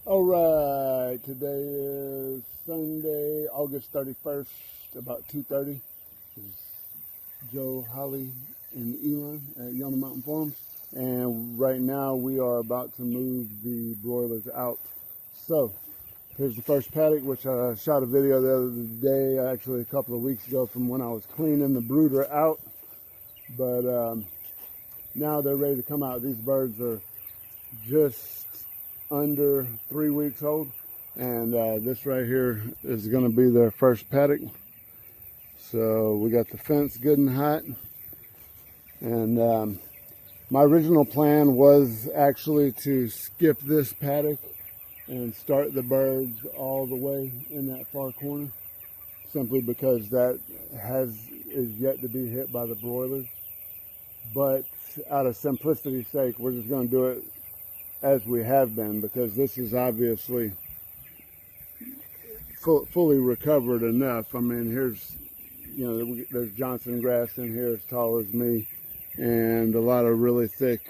All right, today is Sunday, August 31st, about 2:30. This is Joe, Holly, and Elon at Yonah Mountain Farms. And right now we are about to move the broilers out. So here's the first paddock, which I shot a video the other day, actually a couple of weeks ago, from when I was cleaning the brooder out. But now they're ready to come out. These birds are just under 3 weeks old, and this right here is going to be their first paddock. So we got the fence good and hot, and my original plan was actually to skip this paddock and start the birds all the way in that far corner, simply because that is yet to be hit by the broilers. But out of simplicity's sake, we're just going to do it as we have been, because this is obviously fully recovered enough. I mean, here's, there's Johnson grass in here as tall as me, and a lot of really thick,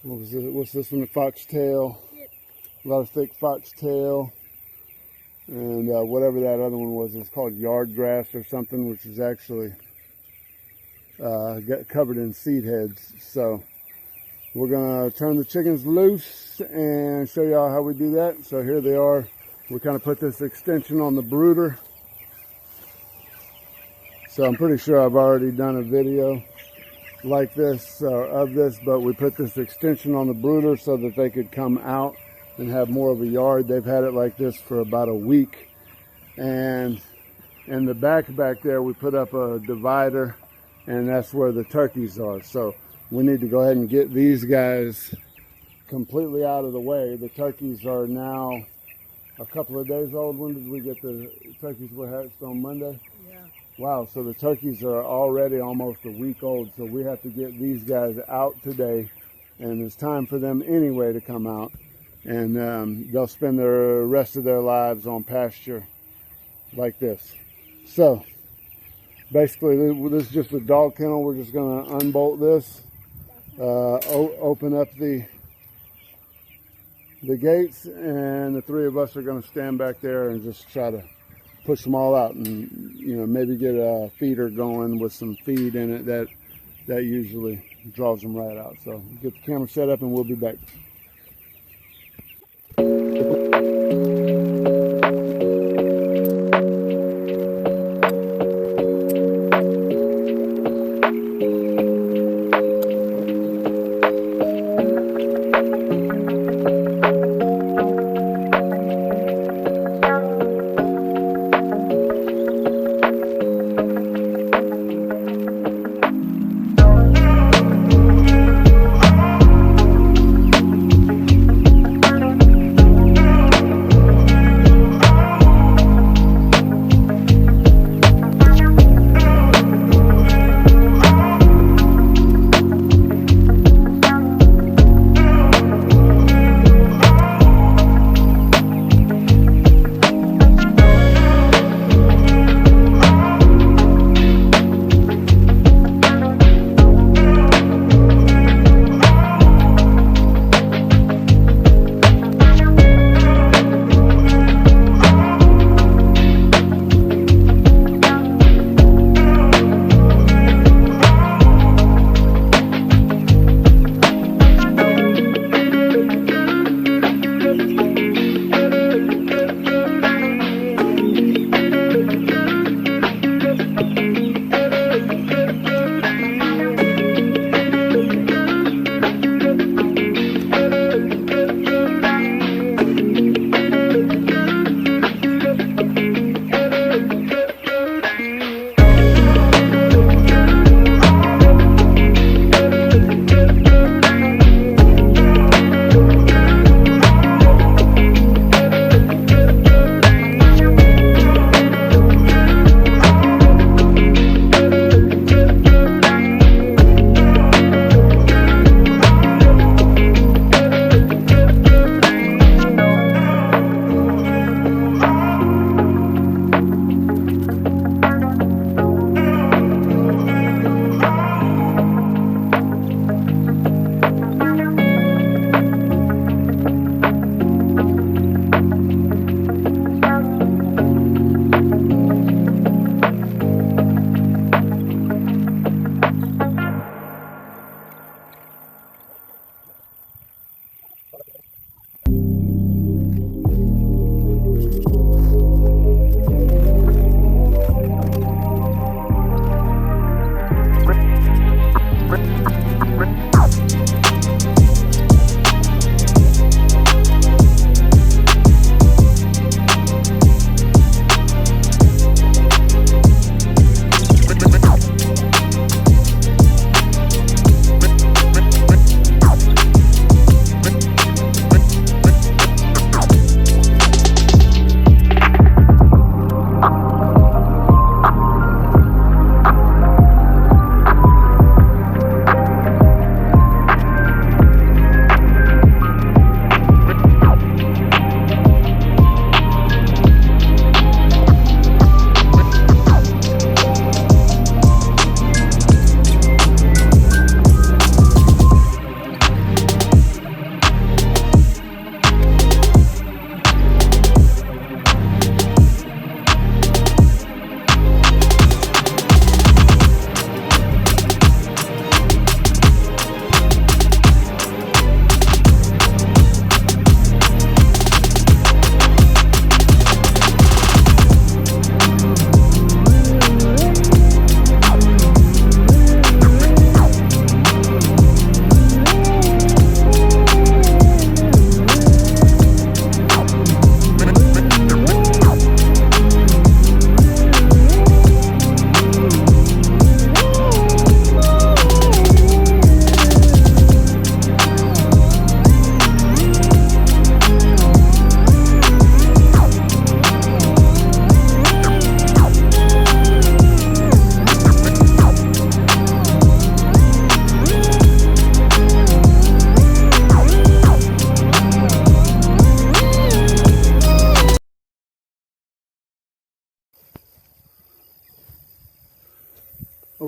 what's this one, the foxtail? Yep. A lot of thick foxtail, and whatever that other one was, it's called yard grass or something, which is actually get covered in seed heads. So we're gonna turn the chickens loose and show y'all how we do that. So here they are. We kind of put this extension on the brooder. So I'm pretty sure I've already done a video like this of this, but we put this extension on the brooder so that they could come out and have more of a yard. They've had it like this for about a week. And in the back there, we put up a divider, and that's where the turkeys are. So we need to go ahead and get these guys completely out of the way. The turkeys are now a couple of days old. When did we get the turkeys? Were hatched on Monday? Yeah. Wow, so the turkeys are already almost a week old. So we have to get these guys out today, and it's time for them anyway to come out. And they'll spend the rest of their lives on pasture like this. So basically, this is just a dog kennel. We're just going to unbolt this, open up the gates, and the three of us are going to stand back there and just try to push them all out, and maybe get a feeder going with some feed in it. That usually draws them right out. So get the camera set up, and we'll be back.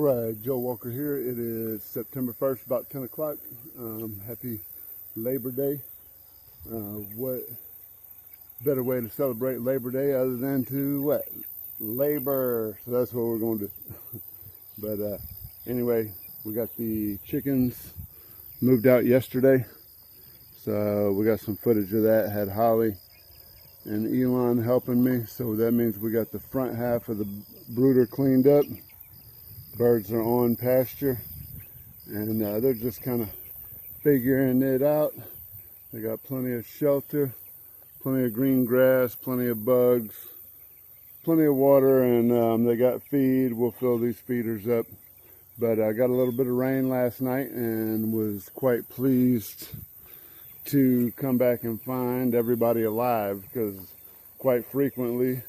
All right, Joe Walker here. It is September 1st, about 10 o'clock. Happy Labor Day. What better way to celebrate Labor Day other than to what? Labor. So that's what we're going to do. But anyway, we got the chickens moved out yesterday. So we got some footage of that. Had Holly and Elon helping me. So that means we got the front half of the brooder cleaned up. Birds are on pasture, and they're just kind of figuring it out. They got plenty of shelter, plenty of green grass, plenty of bugs, plenty of water, and they got feed. We'll fill these feeders up. But I got a little bit of rain last night and was quite pleased to come back and find everybody alive, because quite frequently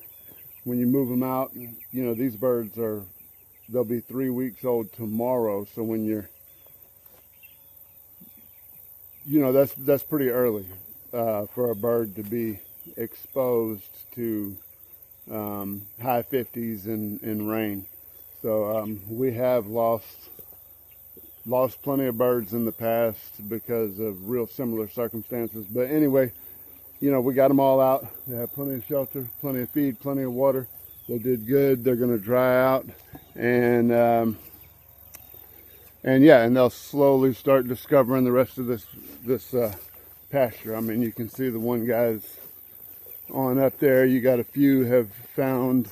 when you move them out, you know, these birds are, they'll be 3 weeks old tomorrow. So when you're, you know, that's pretty early for a bird to be exposed to high 50s in rain. So we have lost plenty of birds in the past because of real similar circumstances. But anyway, you know, we got them all out. They have plenty of shelter, plenty of feed, plenty of water. They did good. They're going to dry out, and yeah, and they'll slowly start discovering the rest of this pasture. I mean, you can see the one guy's on up there. You got a few have found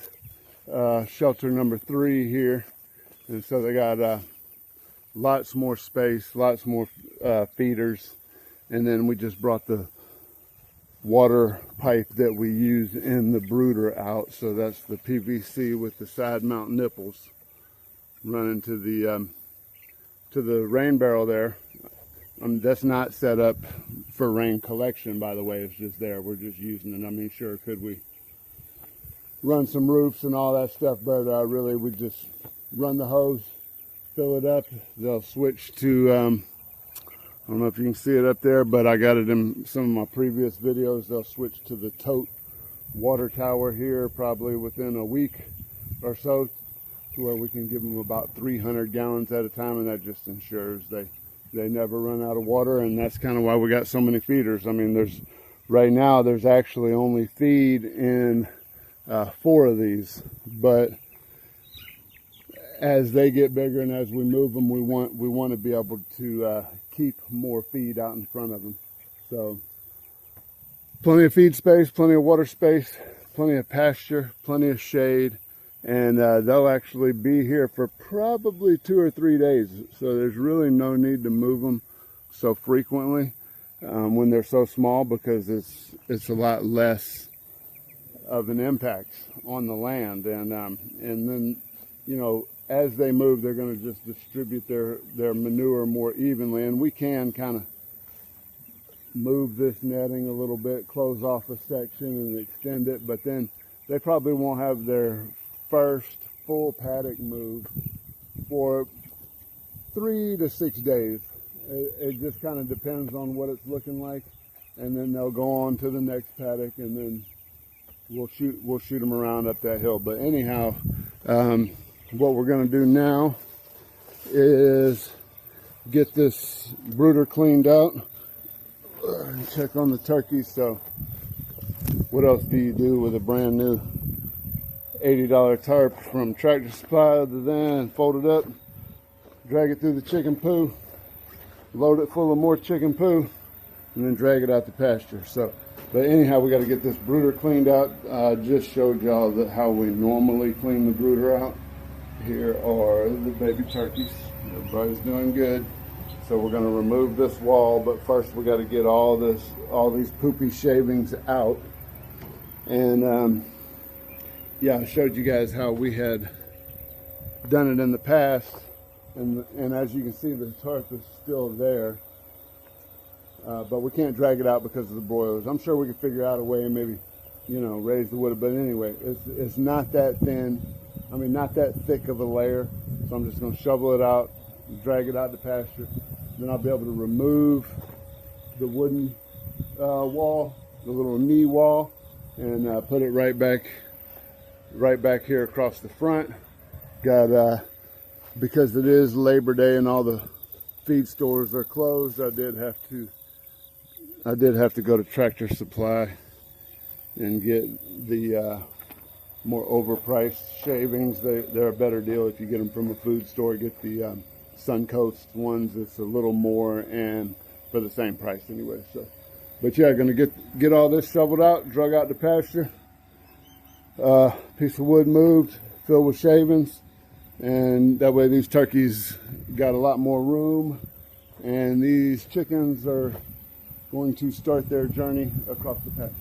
shelter number 3 here, and so they got lots more space, lots more feeders, and then we just brought the water pipe that we use in the brooder out. So that's the PVC with the side mount nipples running to the rain barrel there. That's not set up for rain collection, by the way. It's just there. We're just using it. I mean, sure, could we run some roofs and all that stuff, but really we just run the hose, fill it up. They'll switch to I don't know if you can see it up there, but I got it in some of my previous videos. They'll switch to the tote water tower here probably within a week or so, to where we can give them about 300 gallons at a time, and that just ensures they never run out of water. And that's kind of why we got so many feeders. I mean, right now there's actually only feed in 4 of these, but as they get bigger and as we move them, we want to be able to keep more feed out in front of them. So plenty of feed space, plenty of water space, plenty of pasture, plenty of shade, and they'll actually be here for probably 2 or 3 days. So there's really no need to move them so frequently when they're so small, because it's a lot less of an impact on the land. And then, you know, as they move, they're going to just distribute their manure more evenly. And we can kind of move this netting a little bit, close off a section and extend it, but then they probably won't have their first full paddock move for 3 to 6 days. It just kind of depends on what it's looking like, and then they'll go on to the next paddock, and then we'll shoot them around up that hill. But anyhow, what we're going to do now is get this brooder cleaned out and check on the turkeys. So what else do you do with a brand new $80 tarp from Tractor Supply other than fold it up, drag it through the chicken poo, load it full of more chicken poo, and then drag it out to pasture. So, but anyhow, we got to get this brooder cleaned out. I just showed y'all how we normally clean the brooder out. Here are the baby turkeys. Everybody's doing good. So we're going to remove this wall, but first we got to get all these poopy shavings out. And yeah, I showed you guys how we had done it in the past, and as you can see, the tarp is still there, but we can't drag it out because of the broilers. I'm sure we can figure out a way and maybe, you know, raise the wood, but anyway, it's not that thin. I mean, not that thick of a layer. So I'm just going to shovel it out, drag it out to pasture. Then I'll be able to remove the wooden wall, the little knee wall, and put it right back here across the front. Got because it is Labor Day and all the feed stores are closed, I did have to go to Tractor Supply and get the more overpriced shavings. They're a better deal if you get them from a food store. Get the Suncoast ones. It's a little more and for the same price anyway. So, but yeah, gonna get all this shoveled out, drug out to pasture. Piece of wood moved, filled with shavings, and that way these turkeys got a lot more room, and these chickens are going to start their journey across the pasture.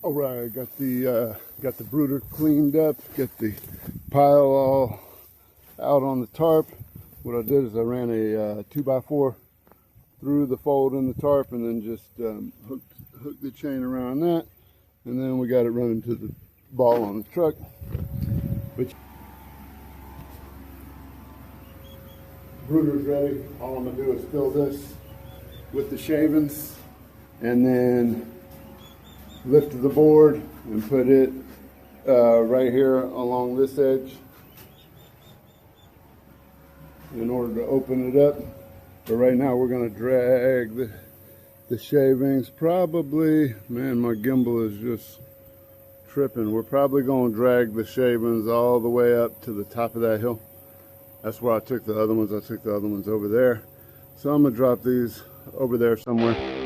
All right, got the brooder cleaned up, got the pile all out on the tarp. What I did is I ran a 2x4 through the fold in the tarp, and then just hooked the chain around that, and then we got it running to the ball on the truck. But brooder's ready. All I'm gonna do is fill this with the shavings, and then lift the board and put it right here along this edge in order to open it up. But right now we're going to drag the shavings. Probably, man, my gimbal is just tripping. We're probably going to drag the shavings all the way up to the top of that hill. That's where I took the other ones. I took the other ones over there. So I'm going to drop these over there somewhere.